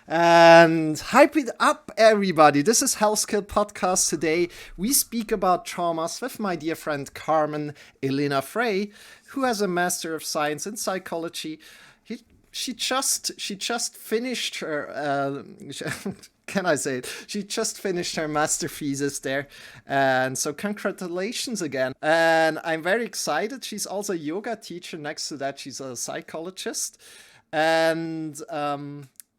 And hype it up, everybody. This is Health Skill Podcast. Today, we speak about traumas with my dear friend Carmen Elena Frey, who has a Master of Science in Psychology. She just finished her. Can I say it? She just finished her Master Thesis there. And so, congratulations again. And I'm very excited. She's also a yoga teacher. Next to that, she's a psychologist. And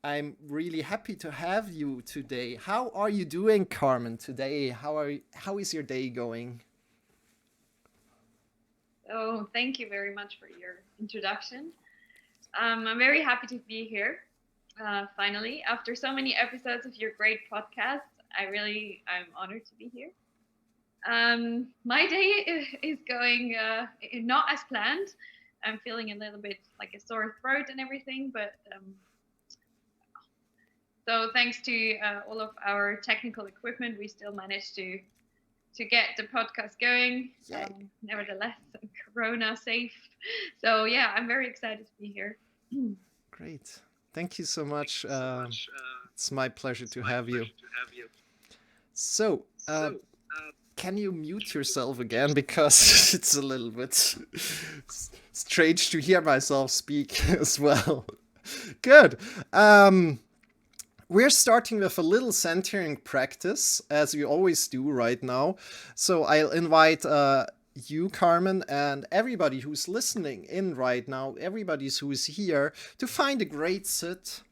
I'm really happy to have you today. How are you doing, Carmen, today? How is your day going? Oh, thank you very much for your introduction. I'm very happy to be here. Finally, after so many episodes of your great podcast, I'm honored to be here. My day is going not as planned. I'm feeling a little bit like a sore throat and everything, but so thanks to all of our technical equipment, we still managed to get the podcast going. Nevertheless, Corona safe. So yeah, I'm very excited to be here. Great. Thank you so much. It's my pleasure to have you. So, can you mute yourself again? Because it's a little bit strange to hear myself speak as well. Good. We're starting with a little centering practice, as we always do right now. So I'll invite you, Carmen, and everybody who's listening in right now, everybody who's here, to find a great sit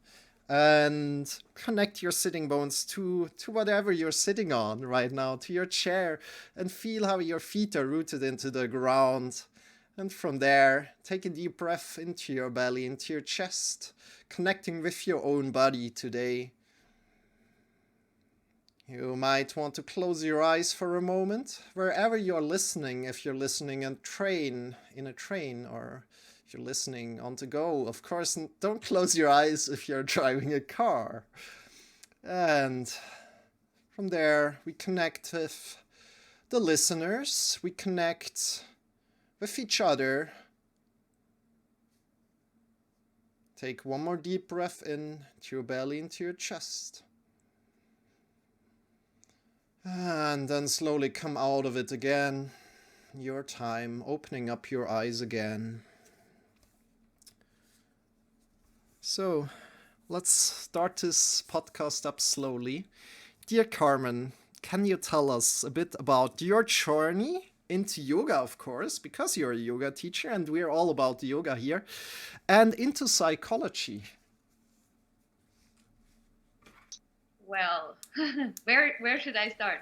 and connect your sitting bones to whatever you're sitting on right now, to your chair, and feel how your feet are rooted into the ground. And from there, take a deep breath into your belly, into your chest, connecting with your own body today. You might want to close your eyes for a moment, wherever you're listening, if you're listening in a train, or if you're listening on the go. Of course, don't close your eyes if you're driving a car. And from there, we connect with the listeners, we connect with each other. Take one more deep breath in to your belly, into your chest. And then slowly come out of it again. Your time, opening up your eyes again. So, let's start this podcast up slowly. Dear Carmen, can you tell us a bit about your journey into yoga, of course, because you're a yoga teacher and we're all about yoga here, and into psychology? Well, where should I start?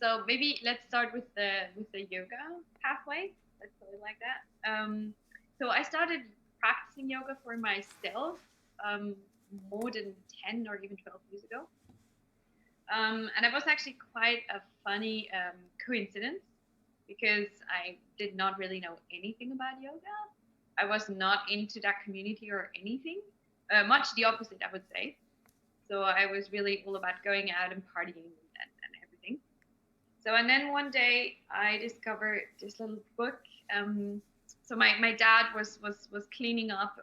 So maybe let's start with the yoga pathway. Let's put it like that. So I started practicing yoga for myself more than 10 or even 12 years ago. And it was actually quite a funny coincidence because I did not really know anything about yoga. I was not into that community or anything. Much the opposite, I would say. So I was really all about going out and partying and everything. So, and then one day I discovered this little book. So my dad was cleaning up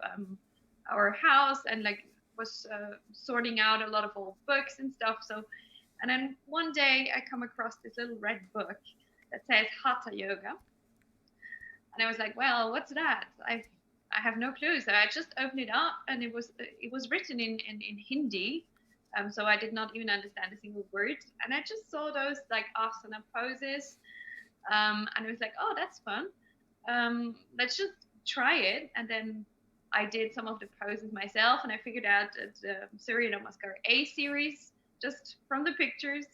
our house and like was sorting out a lot of old books and stuff. So, and then one day I come across this little red book that says Hatha Yoga. And I was like, well, what's that? I have no clue. So I just opened it up and it was written in Hindi. So I did not even understand a single word. And I just saw those like asana poses. And I was like, oh, that's fun. Let's just try it. And then I did some of the poses myself and I figured out the Surya Namaskar A series just from the pictures.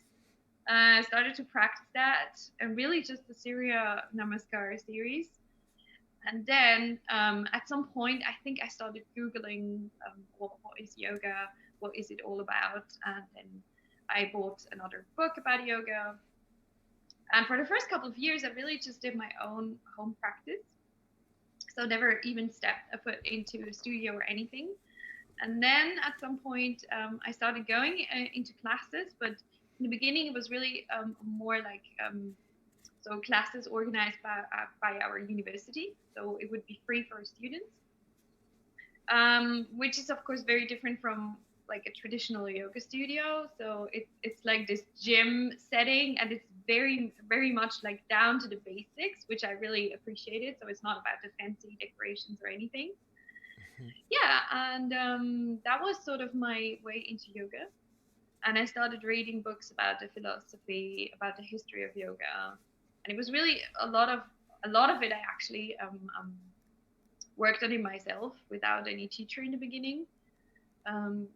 I started to practice that and really just the Surya Namaskar series. And then at some point, I think I started Googling what is yoga, what is it all about, and then I bought another book about yoga. And for the first couple of years, I really just did my own home practice. So never even stepped a foot into a studio or anything. And then at some point, I started going into classes, but in the beginning, it was really more like so classes organized by our university, so it would be free for students. which is of course very different from like a traditional yoga studio. So it's like this gym setting, and it's very much like down to the basics, which I really appreciated. So it's not about the fancy decorations or anything. Yeah, and that was sort of my way into yoga. And I started reading books about the philosophy, about the history of yoga, and it was really a lot of it. I actually worked on it myself without any teacher in the beginning.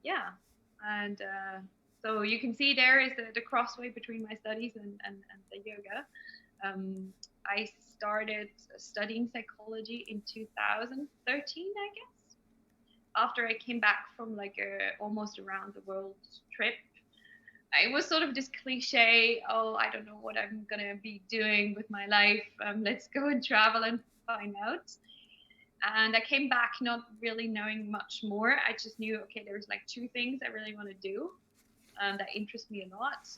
Yeah, and so you can see there is the crossway between my studies and the yoga. I started studying psychology in 2013, I guess, after I came back from like a almost around the world trip. It was sort of this cliche, oh, I don't know what I'm gonna be doing with my life. Let's go and travel and find out. And I came back not really knowing much more. I just knew, okay, there's like two things I really want to do that interest me a lot.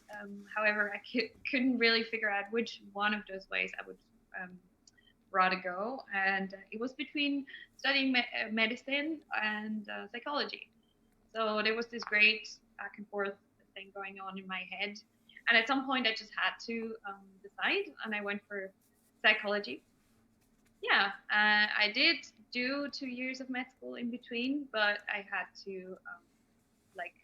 However, I couldn't really figure out which one of those ways I would rather go. And it was between studying medicine and psychology. So there was this great back and forth thing going on in my head. And at some point, I just had to decide, and I went for psychology. Yeah, I did do 2 years of med school in between, but I had to like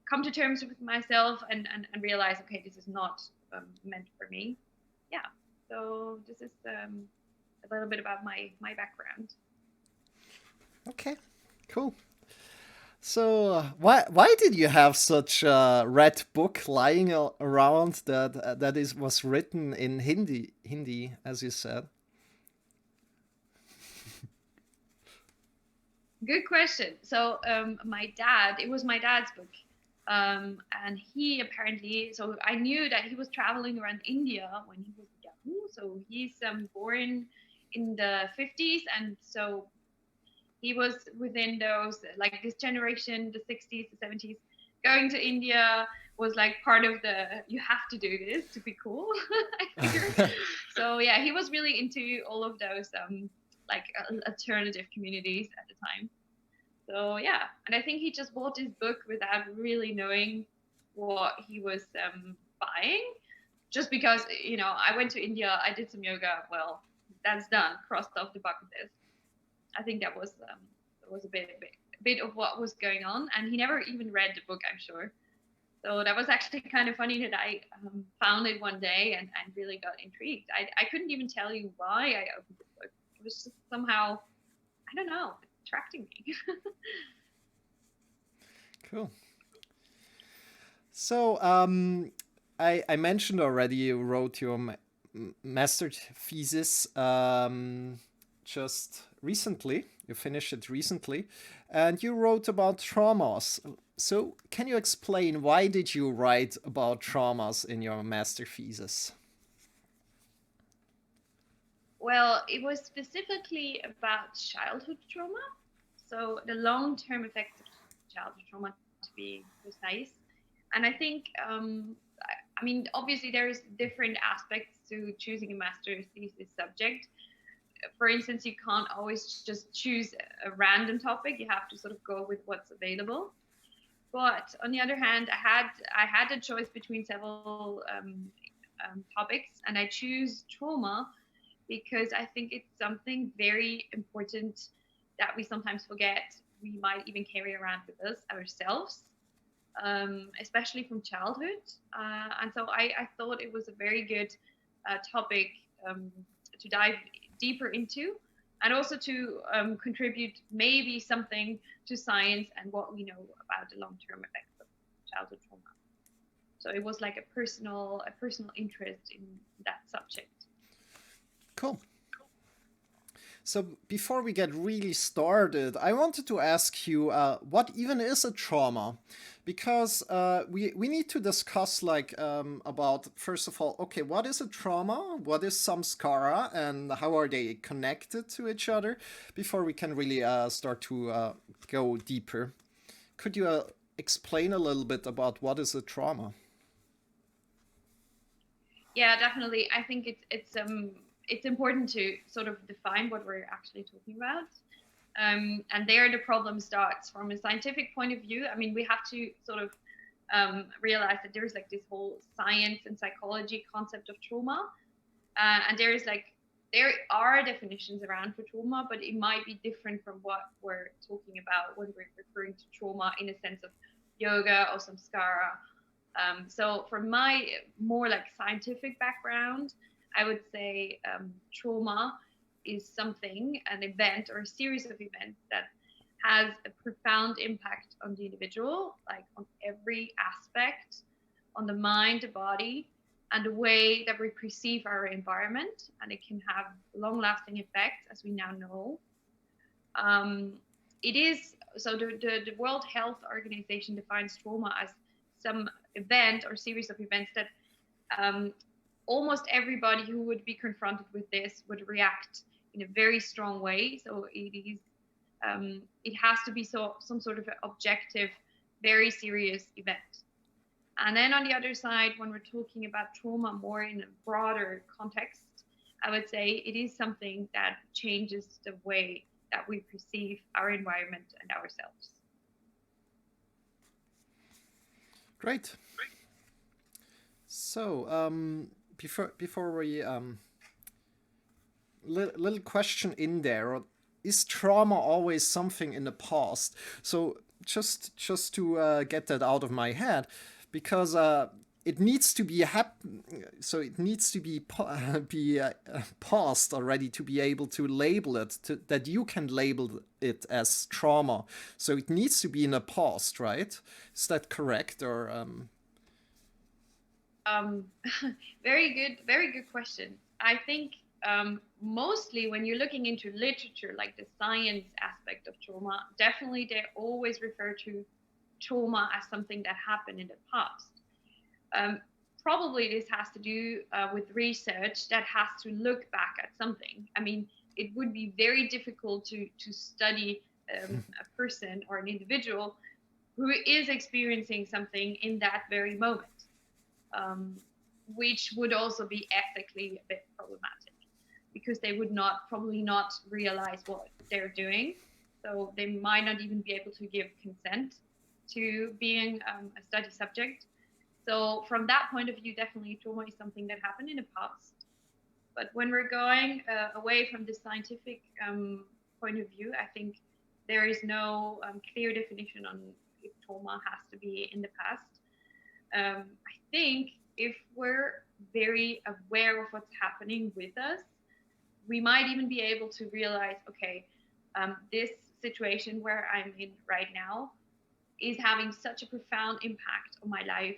come to terms with myself and realize, okay, this is not meant for me. Yeah, so this is a little bit about my background. Okay, cool. So why did you have such a red book lying around that is was written in Hindi, as you said? Good question. So my dad, it was my dad's book. And he apparently, so I knew that he was traveling around India when he was young. So he's born in the 50s. And so he was within those, like this generation, the 60s, the 70s, going to India was like part of the, you have to do this to be cool, I figured. So yeah, he was really into all of those like alternative communities at the time. So yeah, and I think he just bought his book without really knowing what he was buying. Just because I went to India, I did some yoga. Well, that's done, crossed off the bucket list. I think that was a bit of what was going on, and he never even read the book, I'm sure. So that was actually kind of funny that I found it one day and really got intrigued. I couldn't even tell you why I opened the book. It was just somehow, I don't know, attracting me. Cool. So I mentioned already you wrote your master thesis just recently. You finished it recently, and you wrote about traumas. So can you explain why did you write about traumas in your master thesis? Well, it was specifically about childhood trauma. So the long-term effects of childhood trauma, to be precise. And I think, I mean, obviously there's different aspects to choosing a master's thesis subject. For instance, you can't always just choose a random topic. You have to sort of go with what's available. But on the other hand, I had a choice between several topics, and I choose trauma because I think it's something very important that we sometimes forget. We might even carry around with us ourselves, especially from childhood. And so I thought it was a very good topic to dive deeper into, and also to contribute maybe something to science and what we know about the long-term effects of childhood trauma. So it was like a personal interest in that subject. Cool. So before we get really started, I wanted to ask you what even is a trauma, because we need to discuss like about first of all, okay, what is a trauma, what is samskara, and how are they connected to each other before we can really start to go deeper. Could you explain a little bit about what is a trauma? Yeah, definitely. I think it's important to sort of define what we're actually talking about. And there the problem starts from a scientific point of view. I mean, we have to sort of realize that there's like this whole science and psychology concept of trauma. And there are definitions around for trauma, but it might be different from what we're talking about when we're referring to trauma in a sense of yoga or samskara. So from my more like scientific background, I would say trauma is something, an event or a series of events that has a profound impact on the individual, like on every aspect, on the mind, the body, and the way that we perceive our environment. And it can have long-lasting effects, as we now know. It is so the World Health Organization defines trauma as some event or series of events that almost everybody who would be confronted with this would react in a very strong way. So it has to be some sort of objective, very serious event. And then on the other side, when we're talking about trauma more in a broader context, I would say it is something that changes the way that we perceive our environment and ourselves. Great. So before we little question in there: is trauma always something in the past? So just to get that out of my head, because it needs to be so it needs to be past already to be able to label it, that you can label it as trauma. So it needs to be in the past, right? Is that correct? Or very good question. I think mostly when you're looking into literature, like the science aspect of trauma, definitely they always refer to trauma as something that happened in the past. Probably this has to do with research that has to look back at something. I mean, it would be very difficult to study a person or an individual who is experiencing something in that very moment, which would also be ethically a bit problematic, because they would probably not realize what they're doing. So they might not even be able to give consent to being a study subject. So from that point of view, definitely trauma is something that happened in the past. But when we're going away from the scientific point of view, I think there is no clear definition on if trauma has to be in the past. I think if we're very aware of what's happening with us, we might even be able to realize, okay, this situation where I'm in right now is having such a profound impact on my life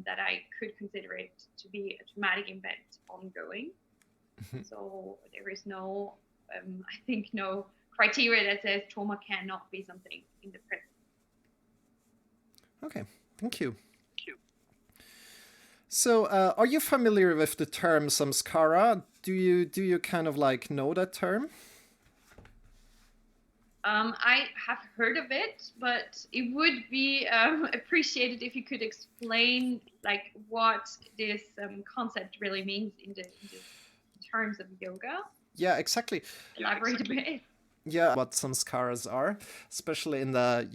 that I could consider it to be a traumatic event ongoing. So there is no, I think, no criteria that says trauma cannot be something in the present. Okay, thank you. So, are you familiar with the term samskara? Do you kind of like know that term? I have heard of it, but it would be appreciated if you could explain like what this concept really means in terms of yoga. Yeah, exactly. Elaborate a bit. Yeah, what samskaras are, especially in the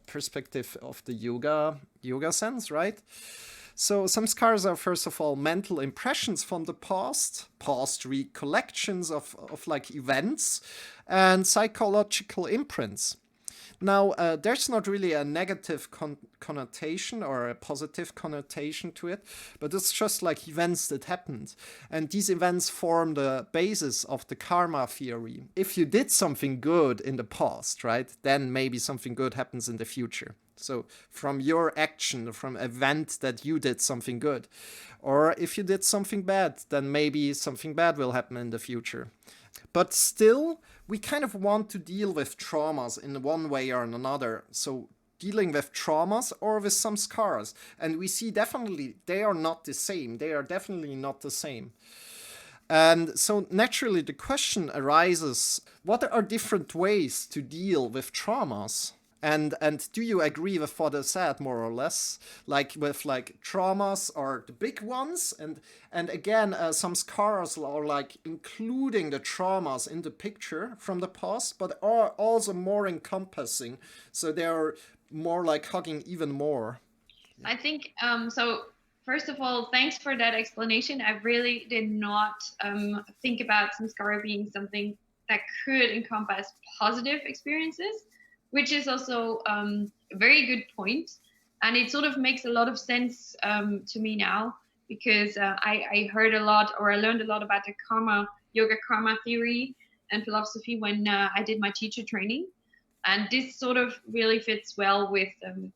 perspective of the yoga sense, right? So samskaras are first of all mental impressions from the past recollections of like events, and psychological imprints. Now, there's not really a negative connotation or a positive connotation to it, but it's just like events that happened. And these events form the basis of the karma theory. If you did something good in the past, right, then maybe something good happens in the future. So from your action, from event that you did something good. Or if you did something bad, then maybe something bad will happen in the future. But still, we kind of want to deal with traumas in one way or another. So dealing with traumas or with samskaras. And we see definitely they are not the same. They are definitely not the same. And so naturally the question arises, what are different ways to deal with traumas? And do you agree with what I said, more or less? Like with like traumas are the big ones, and again, some scars are like including the traumas in the picture from the past, but are also more encompassing. So they're more like hugging even more. I think so. First of all, thanks for that explanation. I really did not think about samskara being something that could encompass positive experiences, which is also a very good point. And it sort of makes a lot of sense to me now because I heard a lot, or I learned a lot about the yoga karma theory and philosophy when I did my teacher training. And this sort of really fits well with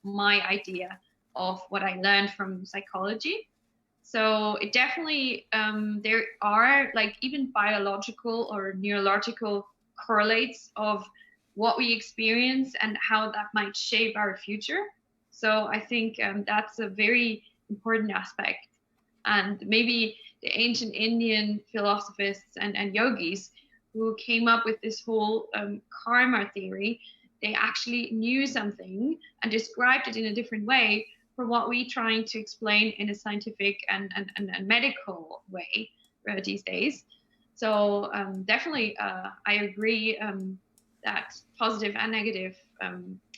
my idea of what I learned from psychology. So it definitely, there are like even biological or neurological correlates of what we experience and how that might shape our future. So I think that's a very important aspect. And maybe the ancient Indian philosophers and yogis who came up with this whole karma theory, they actually knew something and described it in a different way from what we're trying to explain in a scientific and medical way these days. So definitely, I agree that positive and negative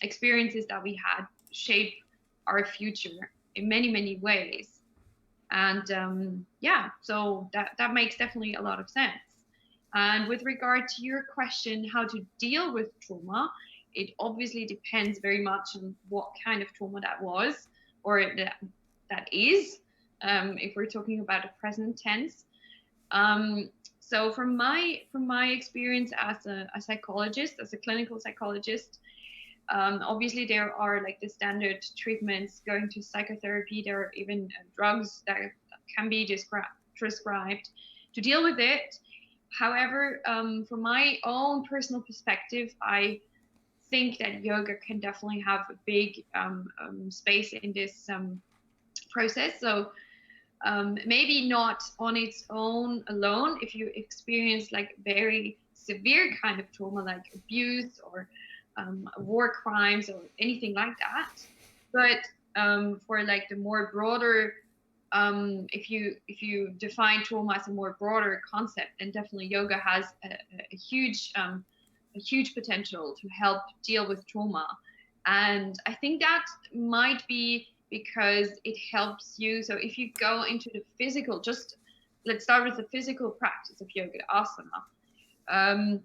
experiences that we had shape our future in many, many ways. And yeah, so that makes definitely a lot of sense. And with regard to your question, how to deal with trauma, it obviously depends very much on what kind of trauma that was or that is, if we're talking about a present tense. So from my experience as a psychologist, as a clinical psychologist, obviously there are like the standard treatments, going to psychotherapy. There are even drugs that can be prescribed to deal with it. However, from my own personal perspective, I think that yoga can definitely have a big space in this process. So maybe not on its own alone if you experience like very severe kind of trauma like abuse or war crimes or anything like that. But for like the more broader, if you define trauma as a more broader concept, then definitely yoga has a huge potential to help deal with trauma. And I think that might be because it helps you. So if you go into the physical, just let's start with the physical practice of yoga, asana.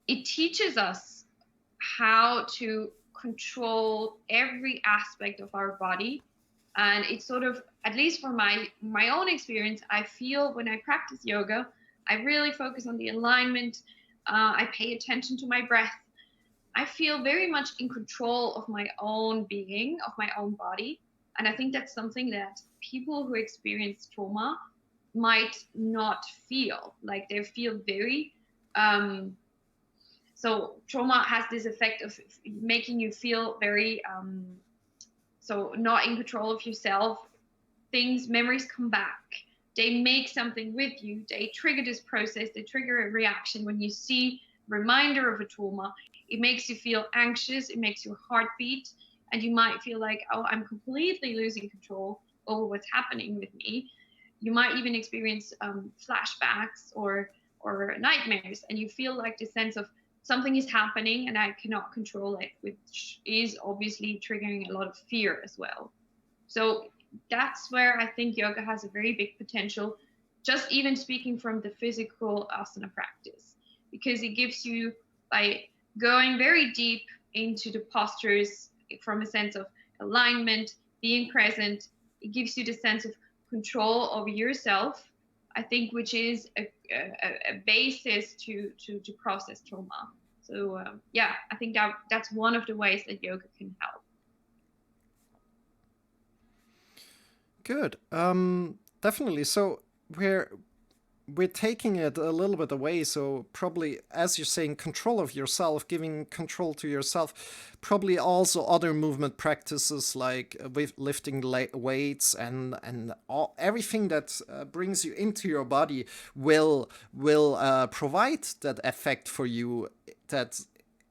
It teaches us how to control every aspect of our body. And it's sort of, at least for my own experience, I feel when I practice yoga, I really focus on the alignment. I pay attention to my breath. I feel very much in control of my own being, of my own body. And I think that's something that people who experience trauma might not feel. Like they feel very, so trauma has this effect of making you feel very, so not in control of yourself. Memories come back. They make something with you. They trigger this process. They trigger a reaction. When you see reminder of a trauma, it makes you feel anxious. It makes your heart beat. And you might feel like, oh, I'm completely losing control over what's happening with me. You might even experience flashbacks or nightmares. And you feel like the sense of something is happening and I cannot control it, which is obviously triggering a lot of fear as well. So that's where I think yoga has a very big potential, just even speaking from the physical asana practice, because it gives you, by going very deep into the postures from a sense of alignment, being present, it gives you the sense of control over yourself, I think, which is a basis to process trauma. So yeah, I think that's one of the ways that yoga can help. Good. Definitely. So we're taking it a little bit away. So probably, as you're saying, control of yourself, giving control to yourself. Probably also other movement practices like lifting weights and everything that brings you into your body will provide that effect for you. That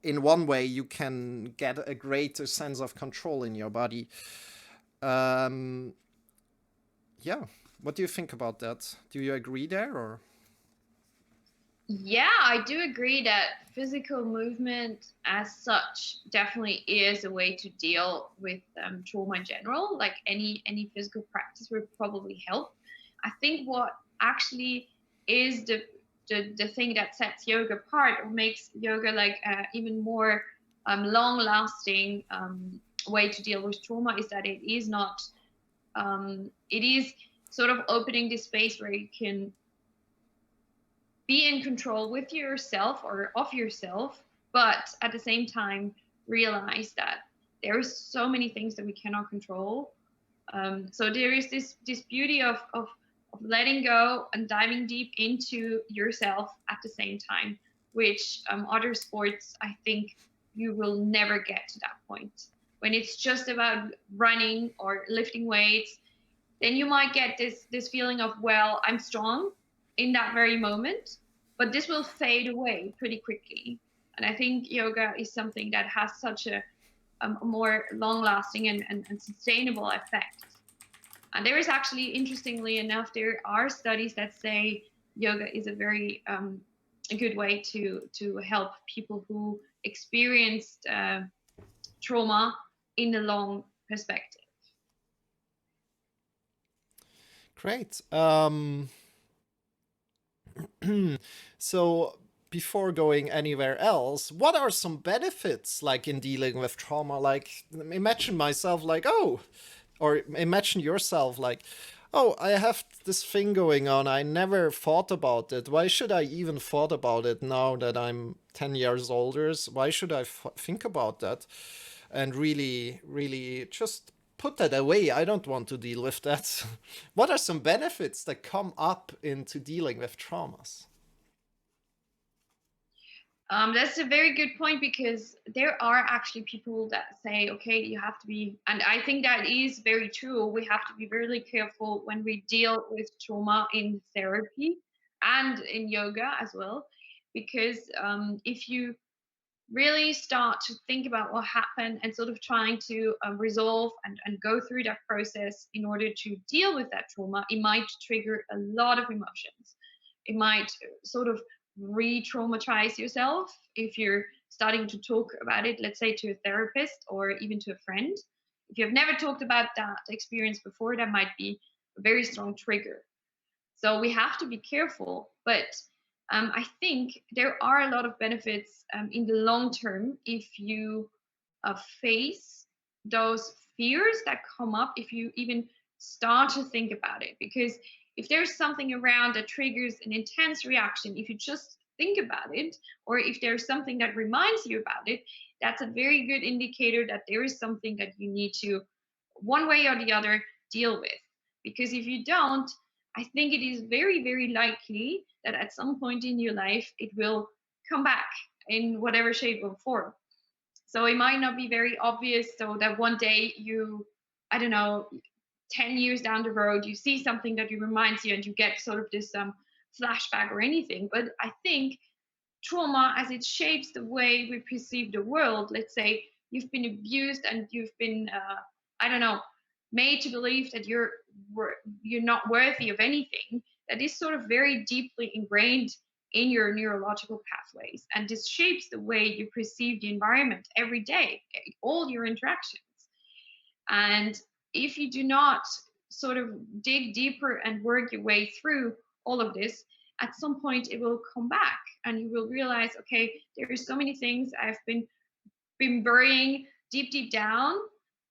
in one way you can get a greater sense of control in your body. Um, yeah, what do you think about that? Do you agree there, or? Yeah, I do agree that physical movement as such definitely is a way to deal with trauma in general. Like any physical practice would probably help. I think what actually is the thing that sets yoga apart or makes yoga like even more long lasting way to deal with trauma is that it is not it is sort of opening this space where you can be in control with yourself or of yourself, but at the same time realize that there is so many things that we cannot control. So there is this beauty of letting go and diving deep into yourself at the same time, which other sports I think you will never get to that point. When it's just about running or lifting weights, then you might get this feeling of, well, I'm strong in that very moment, but this will fade away pretty quickly. And I think yoga is something that has such a more long lasting and sustainable effect. And there is actually, interestingly enough, there are studies that say yoga is a very a good way to help people who experienced trauma in the long perspective. Great. So before going anywhere else, what are some benefits like in dealing with trauma? Like imagine myself like, oh, or imagine yourself like, oh, I have this thing going on. I never thought about it. Why should I even thought about it now that I'm 10 years older? Why should I think about that? And really, really just put that away. I don't want to deal with that. What are some benefits that come up into dealing with traumas? That's a very good point because there are actually people that say, okay, you have to be, and I think that is very true. We have to be really careful when we deal with trauma in therapy and in yoga as well, because if you really start to think about what happened and sort of trying to resolve and go through that process in order to deal with that trauma, it might trigger a lot of emotions. It might sort of re traumatize yourself if you're starting to talk about it, let's say to a therapist or even to a friend. If you've never talked about that experience before, that might be a very strong trigger. So we have to be careful, but I think there are a lot of benefits in the long term if you face those fears that come up, if you even start to think about it. Because if there's something around that triggers an intense reaction, if you just think about it, or if there's something that reminds you about it, that's a very good indicator that there is something that you need to, one way or the other, deal with. Because if you don't, I think it is very, very likely that at some point in your life it will come back in whatever shape or form. So it might not be very obvious, so that one day you, I don't know, 10 years down the road, you see something that reminds you and you get sort of this flashback or anything. But I think trauma, as it shapes the way we perceive the world, let's say you've been abused and you've been, I don't know, made to believe that you're not worthy of anything, that is sort of very deeply ingrained in your neurological pathways, and this shapes the way you perceive the environment every day, all your interactions. And if you do not sort of dig deeper and work your way through all of this, at some point it will come back and you will realize, okay, there are so many things I've been burying deep down,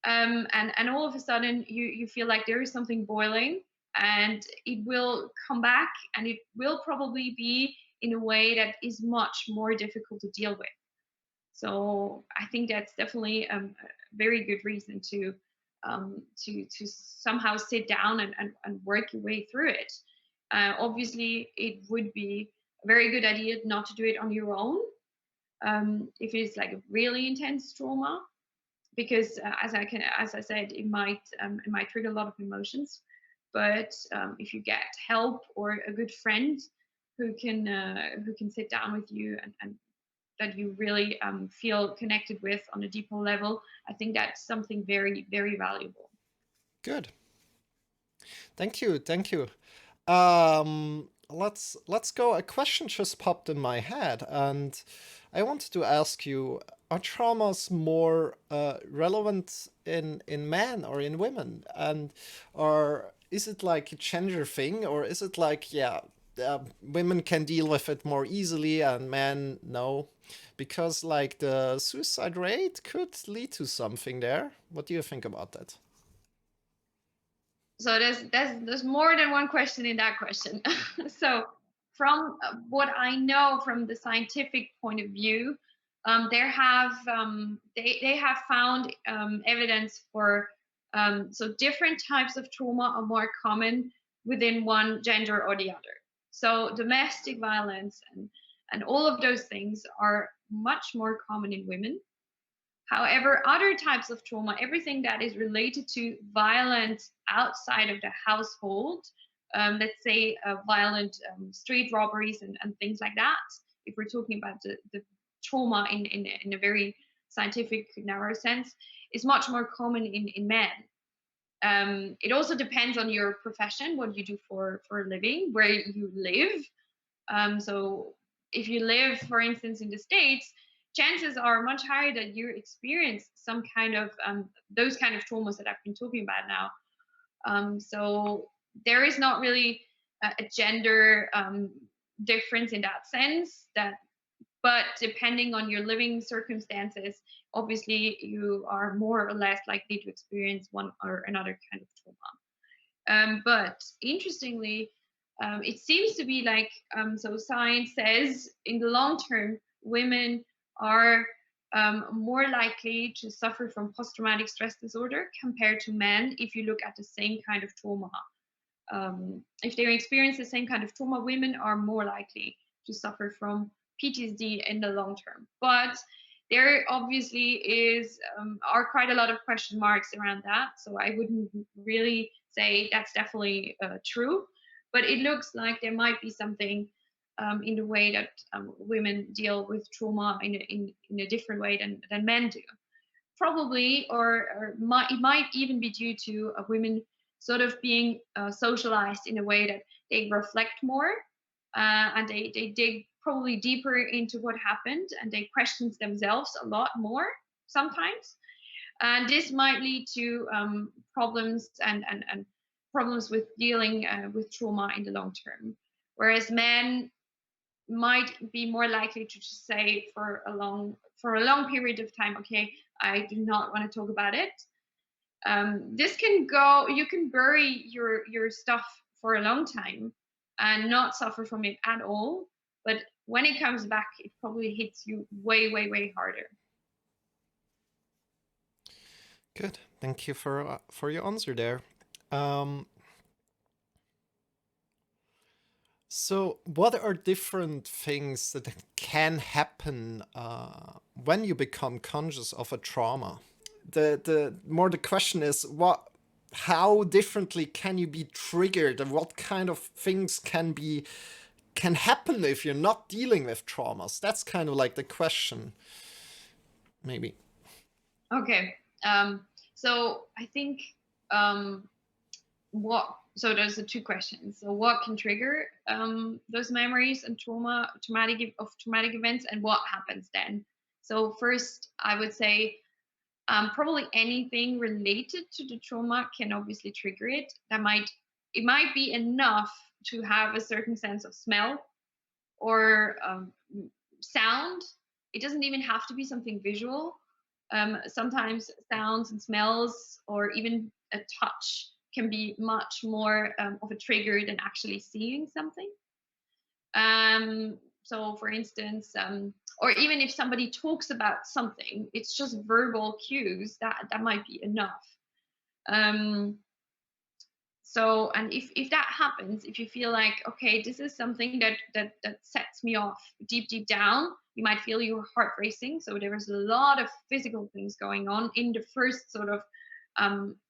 and all of a sudden you feel like there is something boiling, and it will come back, and it will probably be in a way that is much more difficult to deal with. So I think that's definitely a very good reason to somehow sit down and work your way through it. Obviously, it would be a very good idea not to do it on your own if it's like a really intense trauma, because as I said, it might trigger a lot of emotions. But if you get help or a good friend who can sit down with you and that you really feel connected with on a deeper level, I think that's something very, very valuable. Good. Thank you. Thank you. Let's go. A question just popped in my head, and I wanted to ask you: are traumas more relevant in men or in women, and or is it like a gender thing, or is it like women can deal with it more easily and men no? Because like the suicide rate could lead to something there. What do you think about that? So there's more than one question in that question. So from what I know from the scientific point of view, they have found evidence for so different types of trauma are more common within one gender or the other. So domestic violence and all of those things are much more common in women. However, other types of trauma, everything that is related to violence outside of the household, let's say violent street robberies and things like that, if we're talking about the trauma in a very scientific, narrow sense, is much more common in men. It also depends on your profession, what you do for a living, where you live. So if you live, for instance, in the States, chances are much higher that you experience some kind of those kind of traumas that I've been talking about now. So there is not really a gender difference in that sense. But depending on your living circumstances, obviously you are more or less likely to experience one or another kind of trauma. But interestingly, it seems to be like so science says in the long term, women are more likely to suffer from post-traumatic stress disorder compared to men if you look at the same kind of trauma. If they experience the same kind of trauma, women are more likely to suffer from PTSD in the long term. But there obviously are quite a lot of question marks around that. So I wouldn't really say that's definitely true. But it looks like there might be something in the way that women deal with trauma in a different way than men do. Probably, or it might even be due to women sort of being socialized in a way that they reflect more and they dig probably deeper into what happened and they question themselves a lot more sometimes. And this might lead to problems and problems with dealing with trauma in the long term. Whereas men might be more likely to just say for a long period of time, okay, I do not want to talk about it. This can go. You can bury your stuff for a long time and not suffer from it at all. But when it comes back, it probably hits you way, way, way harder. Good. Thank you for your answer there. Um, So, what are different things that can happen when you become conscious of a trauma? The question is how differently can you be triggered, and what kind of things can happen if you're not dealing with traumas? That's kind of like the question, maybe. Okay. So I think so there's the two questions. So what can trigger those memories and traumatic events, and what happens then? So first, I would say probably anything related to the trauma can obviously trigger it. It might be enough to have a certain sense of smell or sound. It doesn't even have to be something visual. Sometimes sounds and smells or even a touch can be much more of a trigger than actually seeing something. So for instance, or even if somebody talks about something, it's just verbal cues that might be enough. So, and if that happens, if you feel like, okay, this is something that sets me off deep down, you might feel your heart racing. So there is a lot of physical things going on in the first sort of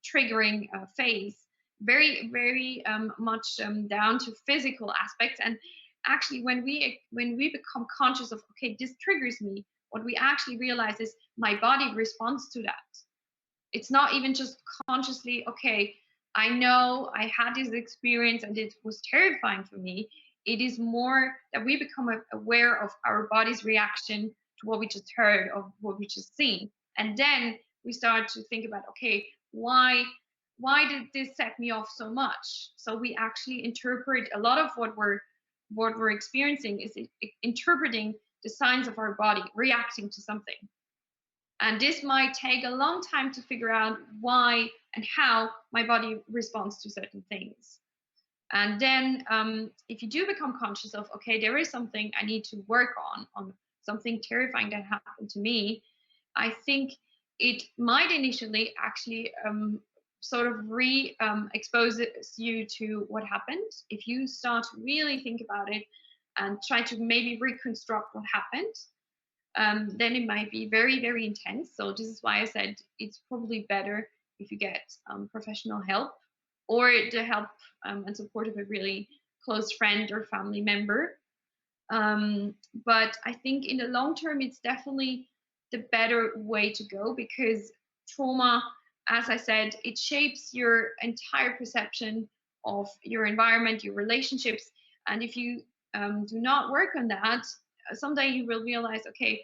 triggering phase, very much down to physical aspects. And actually, when we become conscious of, okay, this triggers me, what we actually realize is my body responds to that. It's not even just consciously, okay, I know I had this experience and it was terrifying for me. It is more that we become aware of our body's reaction to what we just heard or what we just seen. And then we start to think about, okay, why did this set me off so much? So we actually interpret a lot of what we're experiencing is interpreting the signs of our body reacting to something. And this might take a long time to figure out why and how my body responds to certain things. And then if you do become conscious of, okay, there is something I need to work on something terrifying that happened to me, I think it might initially actually sort of exposes you to what happened. If you start to really think about it and try to maybe reconstruct what happened, then it might be very, very intense. So this is why I said it's probably better if you get professional help or the help and support of a really close friend or family member. But I think in the long term, it's definitely the better way to go, because trauma, as I said, it shapes your entire perception of your environment, your relationships. And if you do not work on that, someday you will realize, okay,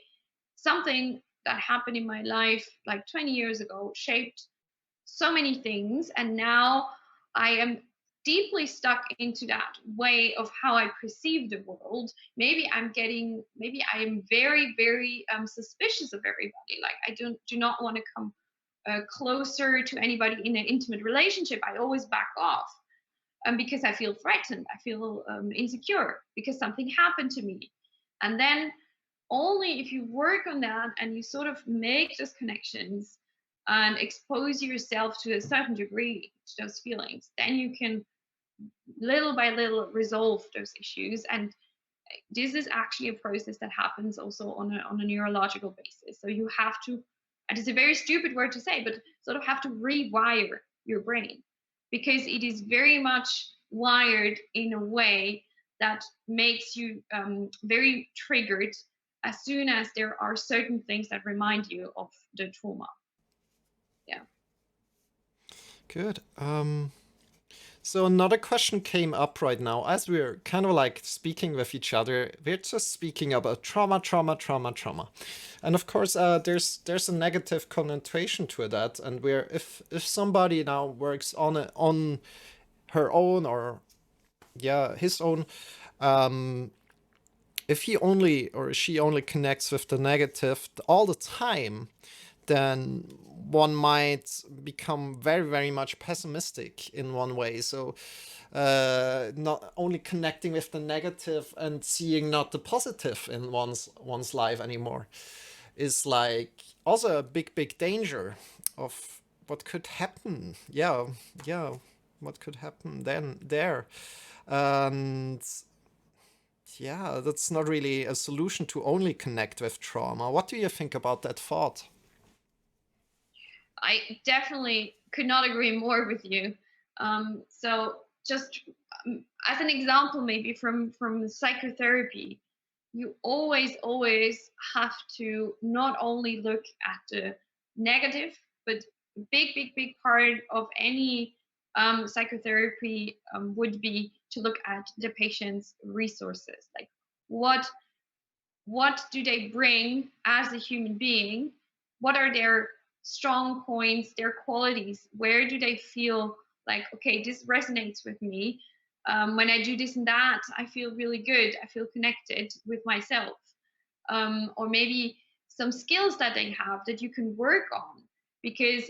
something that happened in my life like 20 years ago shaped so many things, and now I am deeply stuck into that way of how I perceive the world. Maybe I am very, very suspicious of everybody. Like I do not want to come closer to anybody in an intimate relationship. I always back off, because I feel threatened. I feel insecure because something happened to me. And then only if you work on that and you sort of make those connections and expose yourself to a certain degree to those feelings, then you can little by little resolve those issues. And this is actually a process that happens also on a neurological basis. So you have to, and it's a very stupid word to say, but sort of have to rewire your brain, because it is very much wired in a way that makes you very triggered as soon as there are certain things that remind you of the trauma. Yeah. Good. So another question came up right now as we're kind of like speaking with each other. We're just speaking about trauma, trauma, trauma, trauma, and of course, there's a negative connotation to that. And where if somebody now works on her own, or yeah, his own, if he only or she only connects with the negative all the time, then one might become very, very much pessimistic in one way. So not only connecting with the negative and seeing not the positive in one's life anymore is like also a big, big danger of what could happen. Yeah, yeah, what could happen then there. And yeah, that's not really a solution to only connect with trauma. What do you think about that thought? I definitely could not agree more with you. So just as an example, maybe from psychotherapy, you always have to not only look at the negative, but big part of any psychotherapy would be to look at the patient's resources. Like what what do they bring as a human being? What are their strong points, their qualities? Where do they feel like, okay, this resonates with me? When I do this and that, I feel really good. I feel connected with myself. Or maybe some skills that they have that you can work on. Because,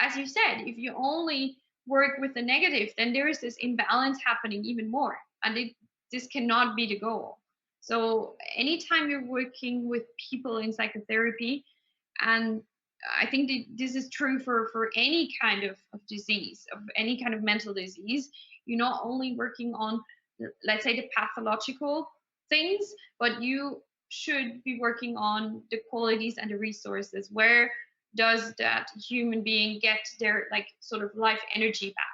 as you said, if you only work with the negative, then there is this imbalance happening even more. And this cannot be the goal. So anytime you're working with people in psychotherapy, and I think that this is true for any kind of disease, of any kind of mental disease, you're not only working on, let's say, the pathological things, but you should be working on the qualities and the resources. Where does that human being get their like sort of life energy back?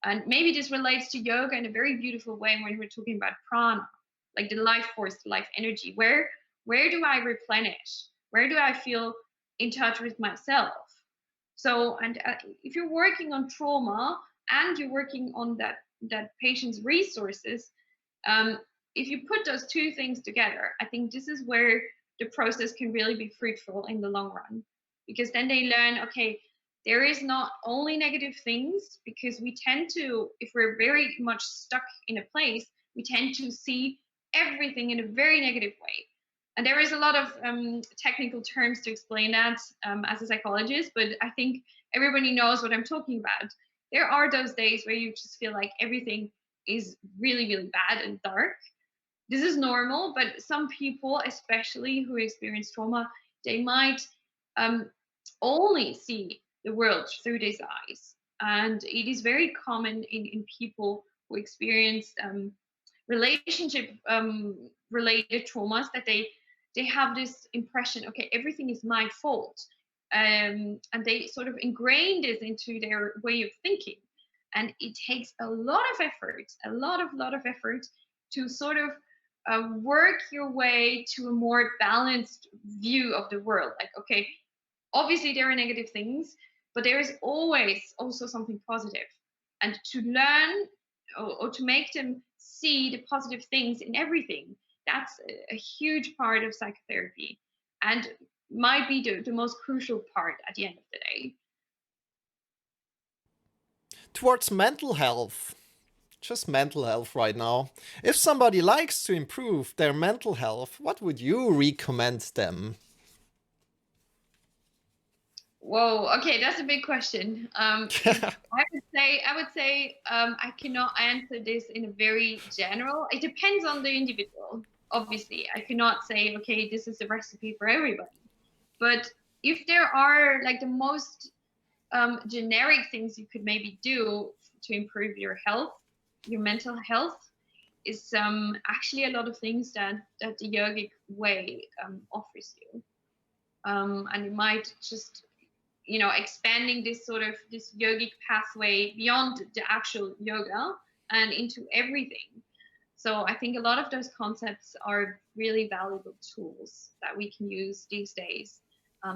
And maybe this relates to yoga in a very beautiful way when we're talking about prana. like the life force, the life energy. Where do I replenish? Where do I feel in touch with myself? So, and if you're working on trauma and you're working on that patient's resources, um, if you put those two things together, I think this is where the process can really be fruitful in the long run, because then they learn, okay, there is not only negative things, because we tend to, if we're very much stuck in a place, we tend to see everything in a very negative way. And there is a lot of technical terms to explain that as a psychologist, but I think everybody knows what I'm talking about. There are those days where you just feel like everything is really, really bad and dark. This is normal, but some people, especially who experience trauma, they might um, only see the world through these eyes. And it is very common in people who experience relationship related traumas that they have this impression, okay, everything is my fault. And they sort of ingrain this into their way of thinking. And it takes a lot of effort, a lot of effort to sort of work your way to a more balanced view of the world. Like, okay, obviously there are negative things, but there is always also something positive. And to learn or to make them see the positive things in everything, that's a huge part of psychotherapy, and might be the most crucial part at the end of the day. Towards mental health, just mental health right now. If somebody likes to improve their mental health, what would you recommend them? Whoa, okay, that's a big question. I would say I cannot answer this in a very general. It depends on the individual. Obviously, I cannot say, okay, this is a recipe for everybody. But if there are like the most generic things you could maybe do to improve your health, your mental health, is actually a lot of things that the yogic way offers you. And it might just, expanding this sort of this yogic pathway beyond the actual yoga and into everything. So I think a lot of those concepts are really valuable tools that we can use these days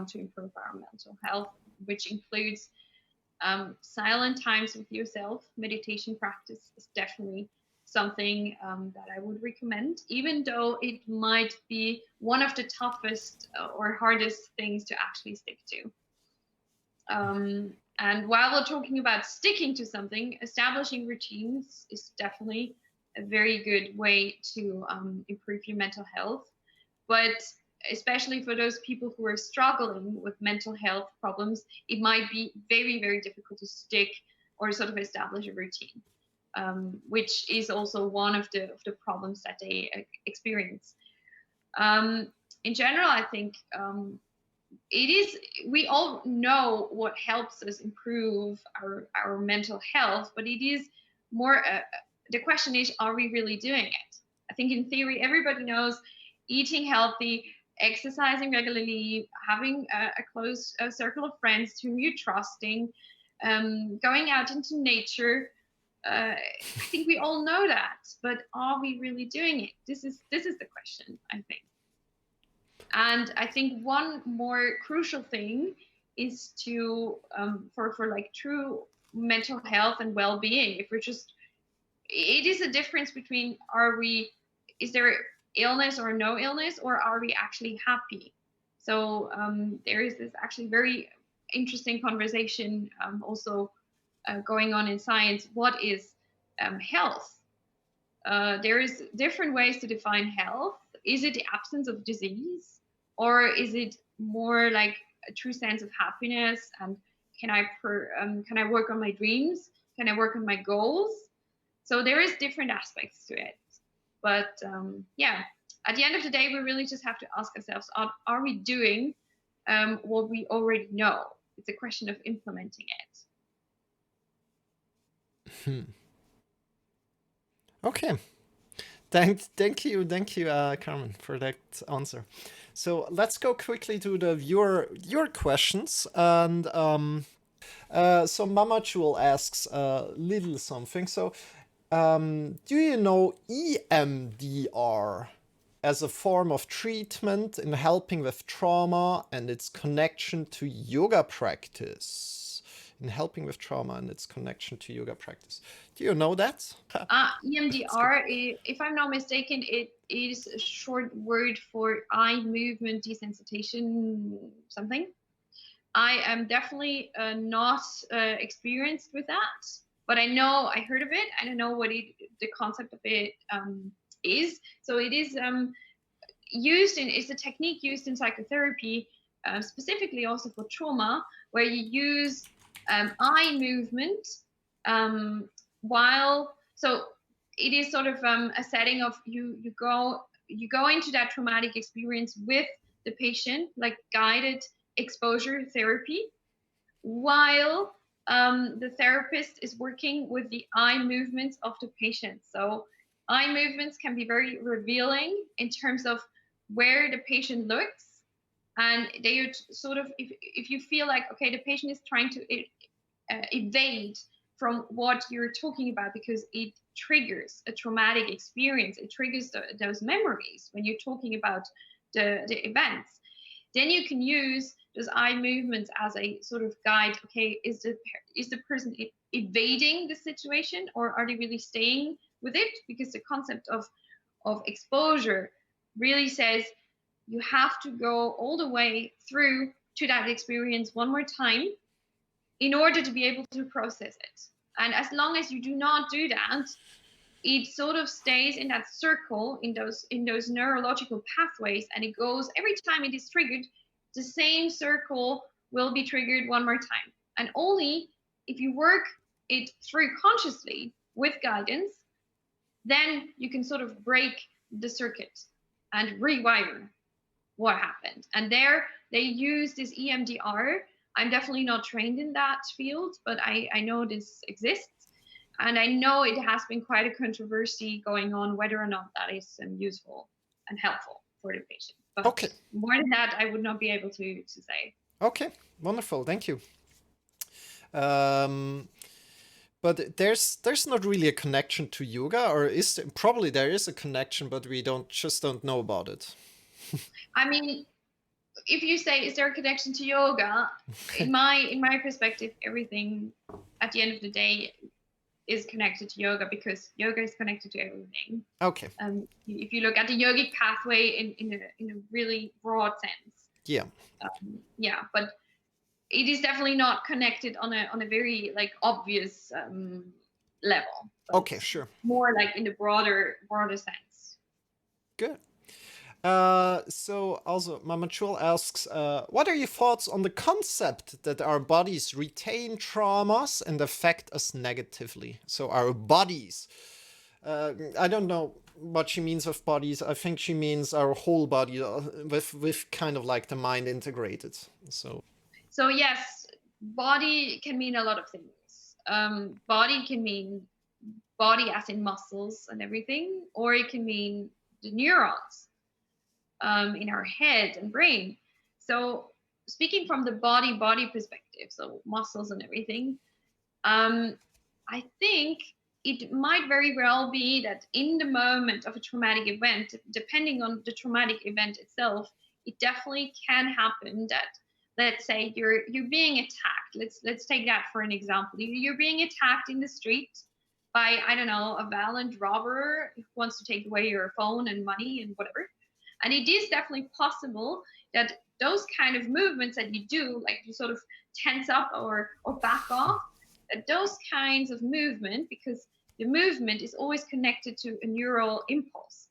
to improve our mental health, which includes silent times with yourself. Meditation practice is definitely something that I would recommend, even though it might be one of the toughest or hardest things to actually stick to. And while we're talking about sticking to something, establishing routines is definitely a very good way to improve your mental health. But especially for those people who are struggling with mental health problems, it might be very, very difficult to stick or sort of establish a routine, which is also one of the problems that they experience. In general, I think it is, we all know what helps us improve our mental health, but it is more the question is, are we really doing it? I think in theory everybody knows eating healthy, exercising regularly, having a close circle of friends whom you're trusting, going out into nature, I think we all know that, but are we really doing it? This is the question, I think. And I think one more crucial thing is to for like true mental health and well-being, if we're just, it is a difference between, is there illness or no illness, or are we actually happy? So there is this actually very interesting conversation also going on in science. What is health? There is different ways to define health. Is it the absence of disease, or is it more like a true sense of happiness? And can I work on my dreams? Can I work on my goals? So there is different aspects to it. But yeah, at the end of the day, we really just have to ask ourselves: are we doing what we already know? It's a question of implementing it. Okay. Thank you, Carmen, for that answer. So let's go quickly to the your questions. And so MamaJewel asks a little something. So Do you know EMDR as a form of treatment in helping with trauma and its connection to yoga practice? In helping with trauma and its connection to yoga practice. Do you know that? EMDR, if I'm not mistaken, it is a short word for eye movement desensitization something. I am definitely not experienced with that, but I know I heard of it. I don't know what the concept of it is. So it is it's a technique used in psychotherapy, specifically also for trauma, where you use eye movement so it is sort of a setting of you go into that traumatic experience with the patient, like guided exposure therapy, while the therapist is working with the eye movements of the patient. So eye movements can be very revealing in terms of where the patient looks, and they sort of, if you feel like, okay, the patient is trying to evade from what you're talking about because it triggers a traumatic experience, it triggers those memories when you're talking about the events, then you can use those eye movements as a sort of guide. Okay, is the person evading the situation, or are they really staying with it? Because the concept of exposure really says you have to go all the way through to that experience one more time in order to be able to process it. And as long as you do not do that, it sort of stays in that circle, in those neurological pathways, and it goes every time it is triggered, the same circle will be triggered one more time. And only if you work it through consciously with guidance, then you can sort of break the circuit and rewire what happened. And there they use this EMDR. I'm definitely not trained in that field, but I know this exists. And I know it has been quite a controversy going on whether or not that is useful and helpful for the patient. But Okay. more than that, I would not be able to say. Okay, wonderful, thank you. But there's not really a connection to yoga, or is there? Probably there is a connection, but we don't know about it. I mean, if you say, is there a connection to yoga? in my perspective, everything at the end of the day is connected to yoga, because yoga is connected to everything. Okay. If you look at the yogic pathway in a really broad sense. Yeah. Yeah, but it is definitely not connected on a very like obvious level. Okay, sure. More like in the broader sense. Good. So also MamaJewel asks, what are your thoughts on the concept that our bodies retain traumas and affect us negatively? So our bodies. I don't know what she means with bodies. I think she means our whole body with kind of like the mind integrated. So yes, body can mean a lot of things. Body can mean body as in muscles and everything, or it can mean the neurons in our head and brain. So speaking from the body perspective, so muscles and everything, I think it might very well be that in the moment of a traumatic event, depending on the traumatic event itself, it definitely can happen that, let's say you're being attacked. Let's take that for an example. You're being attacked in the street by, I don't know, a violent robber who wants to take away your phone and money and whatever. And it is definitely possible that those kind of movements that you do, like you sort of tense up or back off, that those kinds of movement, because the movement is always connected to a neural impulse.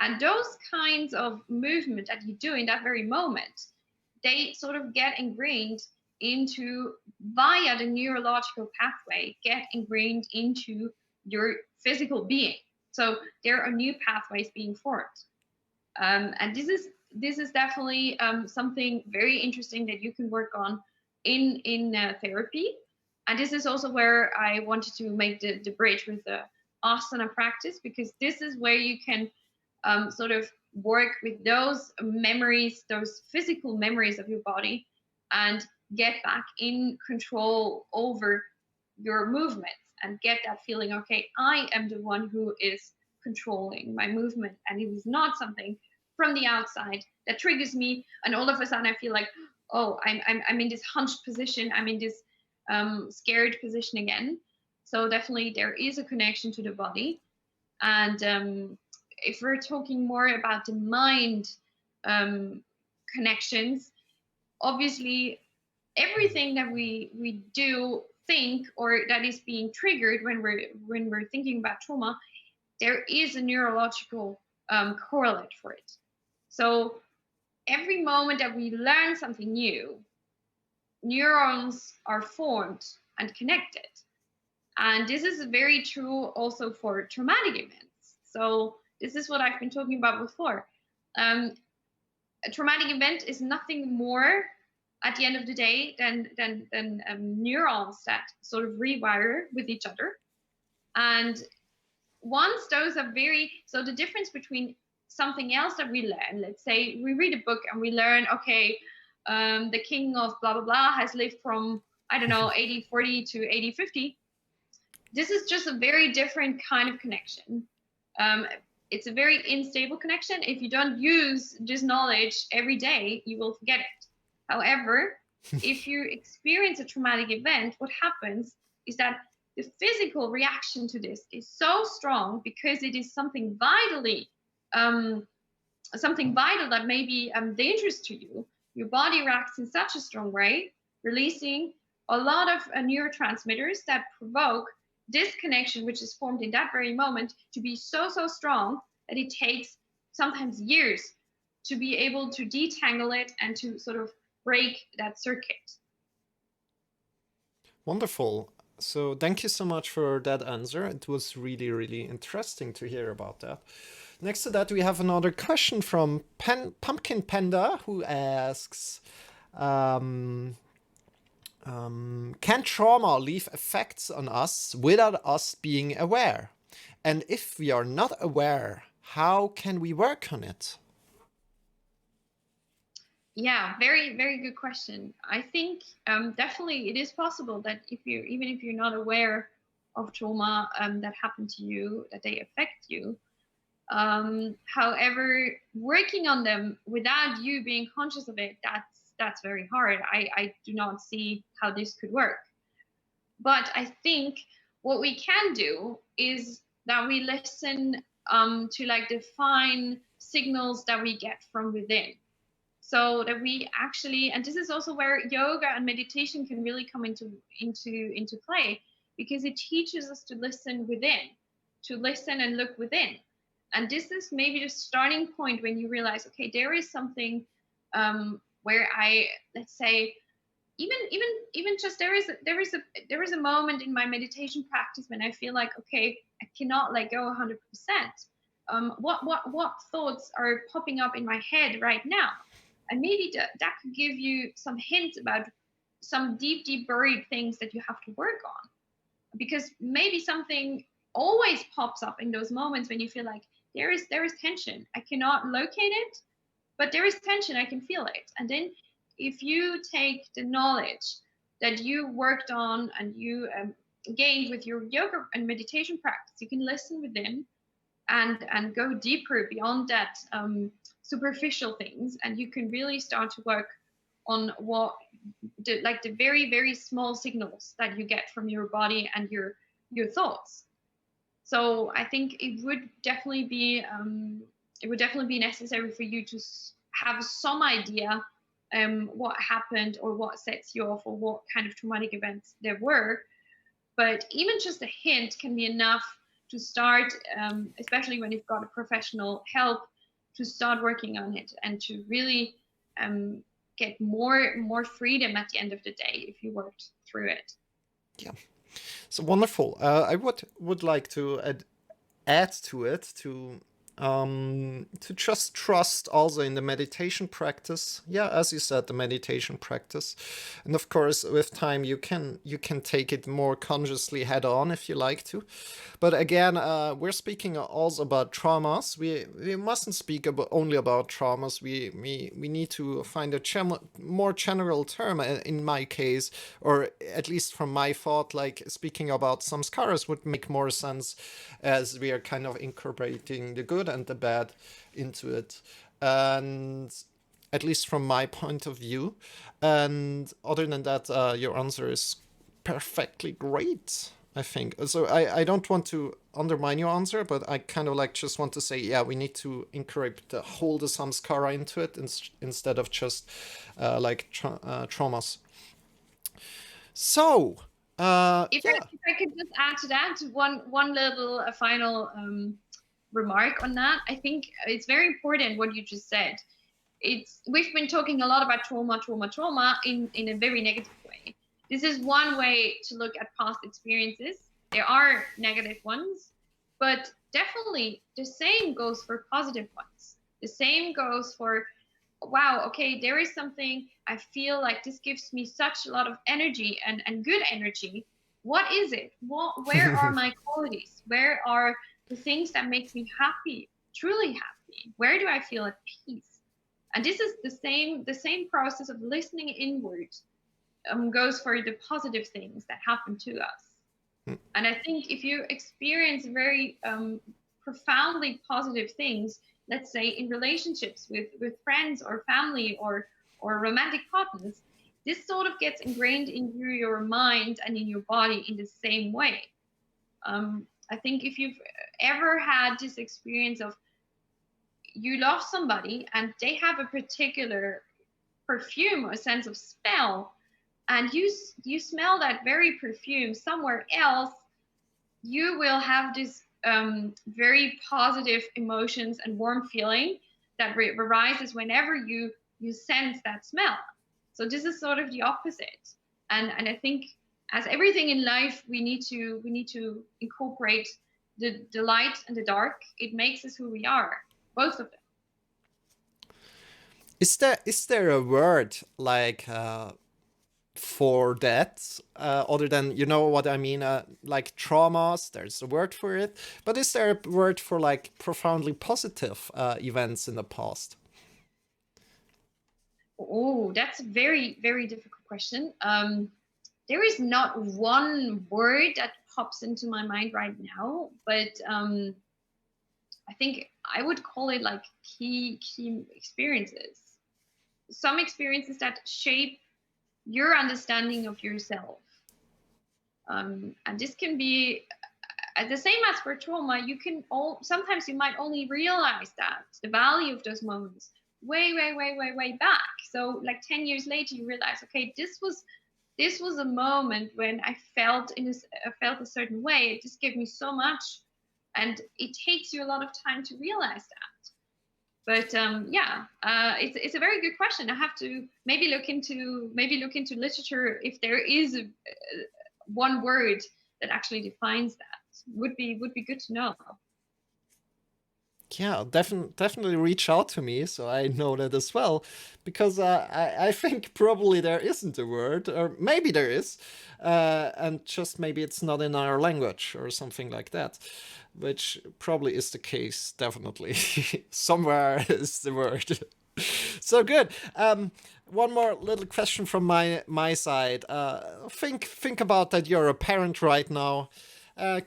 And those kinds of movement that you do in that very moment, they sort of get ingrained into, via the neurological pathway, get ingrained into your physical being. So there are new pathways being formed. And this is definitely something very interesting that you can work on in therapy. And this is also where I wanted to make the bridge with the asana practice, because this is where you can sort of work with those memories, those physical memories of your body, and get back in control over your movements. and get that feeling, okay, I am the one who is controlling my movement, and it is not something from the outside that triggers me, and all of a sudden I feel like, oh, I'm in this hunched position, I'm in this scared position again. So definitely there is a connection to the body. And if we're talking more about the mind connections, obviously everything that we do, think, or that is being triggered when we're thinking about trauma, there is a neurological correlate for it. So every moment that we learn something new, neurons are formed and connected. And this is very true also for traumatic events. So this is what I've been talking about before. A traumatic event is nothing more at the end of the day than neurons that sort of rewire with each other. And once those are so the difference between something else that we learn, let's say we read a book and we learn, okay, the king of blah, blah, blah has lived from, I don't know, 8040 to 8050. This is just a very different kind of connection. It's a very unstable connection. If you don't use this knowledge every day, you will forget it. However, if you experience a traumatic event, what happens is that the physical reaction to this is so strong because it is something vitally, something vital that may be dangerous to you. Your body reacts in such a strong way, releasing a lot of neurotransmitters that provoke this connection, which is formed in that very moment, to be so strong that it takes sometimes years to be able to detangle it and to sort of break that circuit. Wonderful. So thank you so much for that answer. It was really, really interesting to hear about that. Next to that, we have another question from PumpkinPanda, who asks, can trauma leave effects on us without us being aware? And if we are not aware, how can we work on it? Yeah, very, very good question. I think definitely it is possible that even if you're not aware of trauma that happened to you, that they affect you. However, working on them without you being conscious of it, that's very hard. I do not see how this could work. But I think what we can do is that we listen to like define signals that we get from within. So that we actually, and this is also where yoga and meditation can really come into play, because it teaches us to listen within, to listen and look within. And this is maybe the starting point when you realize, okay, there is something where I, let's say, even just there is a moment in my meditation practice when I feel like, okay, I cannot let go 100%. What thoughts are popping up in my head right now? And maybe that could give you some hints about some deep buried things that you have to work on. Because maybe something always pops up in those moments when you feel like there is tension. I cannot locate it, but there is tension, I can feel it. And then if you take the knowledge that you worked on and you gained with your yoga and meditation practice, you can listen within and go deeper beyond that superficial things, and you can really start to work on what the very, very small signals that you get from your body and your thoughts. So I think it would definitely be necessary for you to have some idea what happened or what sets you off or what kind of traumatic events there were. But even just a hint can be enough to start, especially when you've got a professional help, to start working on it and to really get more freedom at the end of the day if you worked through it. Yeah, so wonderful. I would like to add to it, to to just trust also in the meditation practice. Yeah, as you said, the meditation practice, and of course with time you can take it more consciously head on if you like to. But again, we're speaking also about traumas. We mustn't speak about only about traumas. We need to find a more general term. In my case, or at least from my thought, like speaking about samskaras would make more sense, as we are kind of incorporating the good and the bad into it, and at least from my point of view. And other than that, your answer is perfectly great, I think. So I don't want to undermine your answer, but I kind of like just want to say, yeah, we need to incorporate the whole the samskara into it instead of just traumas. So, yeah. If I could just add to that one little final remark on that, I think it's very important what you just said. We've been talking a lot about trauma in a very negative way. This is one way to look at past experiences. There are negative ones, but definitely the same goes for positive ones. The same goes for, wow, okay, there is something I feel like this gives me such a lot of energy and good energy. What is it? Where are my qualities? Where are the things that make me happy, truly happy? Where do I feel at peace? And this is the same process of listening inward goes for the positive things that happen to us. And I think if you experience very profoundly positive things, let's say in relationships with friends or family or romantic partners, this sort of gets ingrained into your mind and in your body in the same way. I think if you've ever had this experience of you love somebody and they have a particular perfume or sense of smell, and you smell that very perfume somewhere else, you will have this very positive emotions and warm feeling that arises whenever you sense that smell. So this is sort of the opposite. And I think as everything in life, we need to incorporate the light and the dark. It makes us who we are, both of them. Is there a word like for that, other than, you know what I mean, like traumas? There's a word for it, but is there a word for like profoundly positive events in the past? Oh, that's a very, very difficult question. There is not one word that pops into my mind right now, but I think I would call it like key experiences. Some experiences that shape your understanding of yourself. And this can be the same as for trauma. Sometimes you might only realize that the value of those moments way back. So like 10 years later, you realize, okay, this was a moment when I felt a certain way. It just gave me so much, and it takes you a lot of time to realize that. But it's a very good question. I have to maybe look into literature if there is one word that actually defines that. Would be good to know. Yeah, definitely reach out to me so I know that as well, because I think probably there isn't a word, or maybe there is, and just maybe it's not in our language or something like that, which probably is the case. Definitely, somewhere is the word. So good. One more little question from my side. Think about that. You're a parent right now.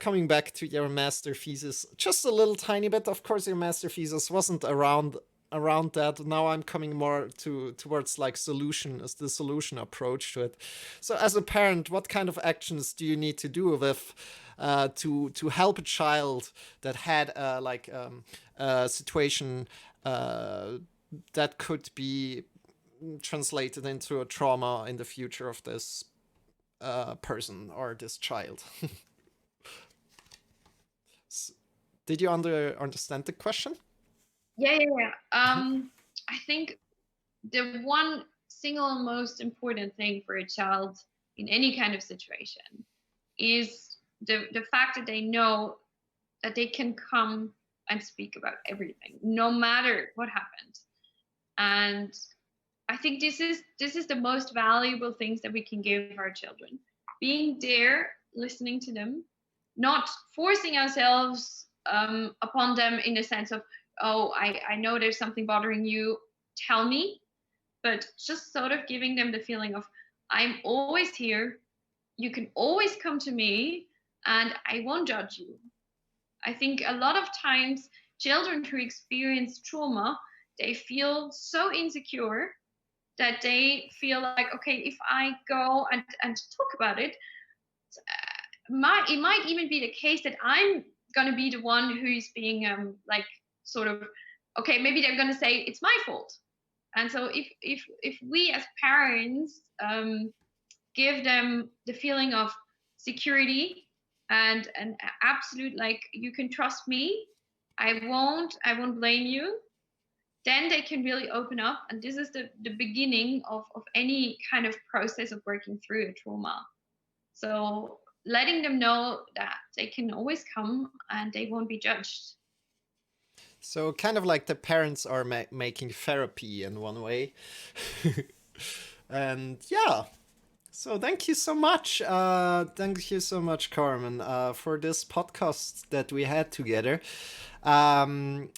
Coming back to your master thesis, just a little tiny bit. Of course, your master thesis wasn't around that. Now I'm coming more towards like the solution approach to it. So, as a parent, what kind of actions do you need to do with to help a child that had a situation that could be translated into a trauma in the future of this person or this child? Did you understand the question? Yeah. I think the one single most important thing for a child in any kind of situation is the fact that they know that they can come and speak about everything, no matter what happened. And I think this is the most valuable things that we can give our children. Being there, listening to them, not forcing ourselves upon them in the sense of, oh, I know there's something bothering you, tell me, but just sort of giving them the feeling of, I'm always here, you can always come to me, and I won't judge you. I think a lot of times children who experience trauma, they feel so insecure that they feel like, okay, if I go and talk about it, it might even be the case that I'm going to be the one who's being like sort of, okay, maybe they're going to say it's my fault. And so if we as parents give them the feeling of security and an absolute, like, you can trust me, I won't blame you, then they can really open up. And this is the beginning of any kind of process of working through a trauma. So letting them know that they can always come and they won't be judged. So kind of like the parents are making therapy in one way. And yeah, so thank you so much. Thank you so much, Carmen, for this podcast that we had together. So I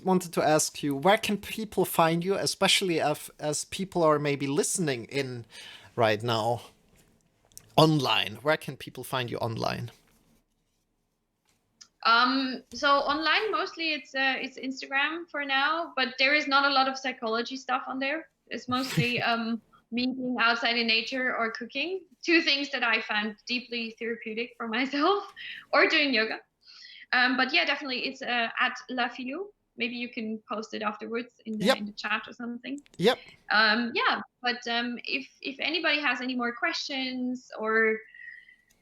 wanted to ask you, where can people find you, especially as people are maybe listening in right now online? Where can people find you online? So online, mostly it's Instagram for now, but there is not a lot of psychology stuff on there. It's mostly me being outside in nature or cooking, two things that I found deeply therapeutic for myself, or doing yoga. But yeah, definitely it's at La Filou. Maybe you can post it afterwards in the chat or something. Yep. Yeah, but if anybody has any more questions or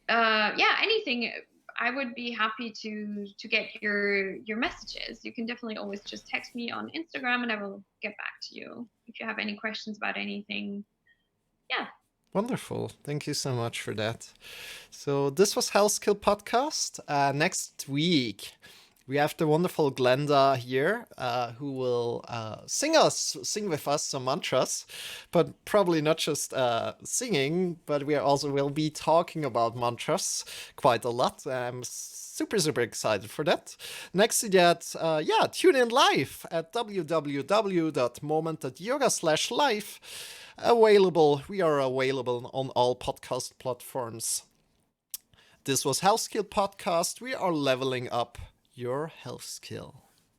anything, I would be happy to get your messages. You can definitely always just text me on Instagram and I will get back to you if you have any questions about anything. Yeah. Wonderful. Thank you so much for that. So this was Health Skill Podcast. Next week, we have the wonderful Glenda here, who will sing with us some mantras, but probably not just singing, but we also will be talking about mantras quite a lot. I'm super excited for that. Next to that, tune in live at www.moment.yoga/live. We are available on all podcast platforms. This was Health Skill Podcast. We are leveling up your health skill.